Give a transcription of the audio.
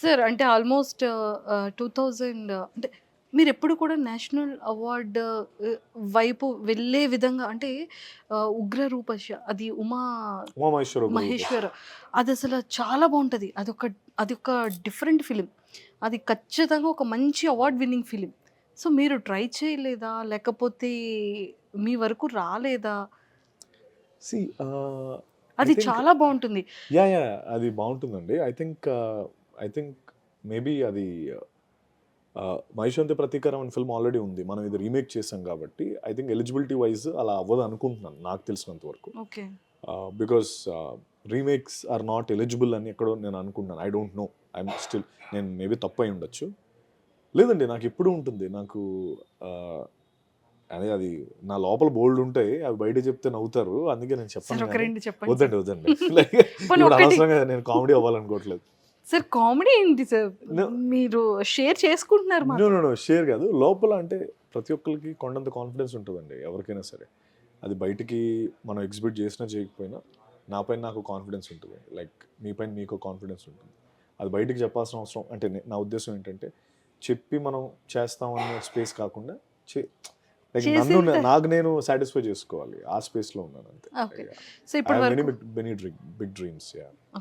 Sir అంటే almost 2000 అంటే మీరెప్పుడు కూడా నేషనల్ అవార్డ్ వైపు వెళ్ళే విధంగా అంటే 'ఉగ్ర రూపశ' అది ఉమామహేశ్వర గురు మహేశ్వర్ అదసల చాలా బావుంటది. అదొక డిఫరెంట్ ఫిల్మ్. అది ఖచ్చితంగా ఒక మంచి అవార్డ్ విన్నింగ్ ఫిల్మ్. సో, మీరు ట్రై చేయలేదా? లేకపోతే మీ వరకు రాలేదా? సి ఐ అది థింక్ చాలా బావుంటుంది. అది బాగుంటుందండి. ఐ థింక్ మేబీ అది మహిషంతి ప్రతీకారం అనే ఫిల్మ్ ఆల్రెడీ ఉంది. మనం ఇది రీమేక్ చేసాం కాబట్టి ఐ థింక్ ఎలిజిబిలిటీ వైజ్ అలా అవ్వదు అనుకుంటున్నాను నాకు తెలిసినంత వరకు. Okay. Because remakes are not eligible అని ఎక్కడో నేను అనుకుంటున్నాను. I don't know. I'm still నేను మేబీ తప్పు అయి ఉండొచ్చు. లేదండి నాకు ఎప్పుడు ఉంటుంది. నాకు అదే అది నా లోపల బోల్డ్ ఉంటాయి. అవి బయట చెప్తే నవ్వుతారు. అందుకే నేను సార్ చెప్పను ఒక గానీ. 2 చెప్పండి సార్. వద్దండి. లైక్ పోనీ ఇప్పుడు ఒకటి. అనవసరంగా నేను కామెడీ అవ్వాలనుకోవట్లేదు. సార్ కామెడీ ఏంటి సార్? No. మీరు షేర్ చేసుకుంటున్నారు నో మాతో. నో నో షేర్ కాదు. లోపల అంటే ప్రతి ఒక్కరికి కొండంత కాన్ఫిడెన్స్ ఉంటుందండి ఎవరికైనా సరే. అది బయటికి మనం ఎగ్జిబిట్ చేసినా చేయకపోయినా నా పైన నాకు కాన్ఫిడెన్స్ ఉంటుంది. లైక్ మీ పైన మీకు కాన్ఫిడెన్స్ ఉంటుంది. అది బయటికి చెప్పాల్సిన అవసరం అంటే నా ఉద్దేశం ఏంటంటే చెప్పి మనం చేస్తాం అనే స్పేస్ కాకుండా లైక్ నన్ను చేసేంత నాకు నేను సాటిస్ఫై చేసుకోవాలి. ఆ స్పేస్లో ఉన్నాను అంతే. ఓకే. సో ఐ ఇప్పటి హావ్ వరకు మెనీ బిగ్ డ్రీమ్స్.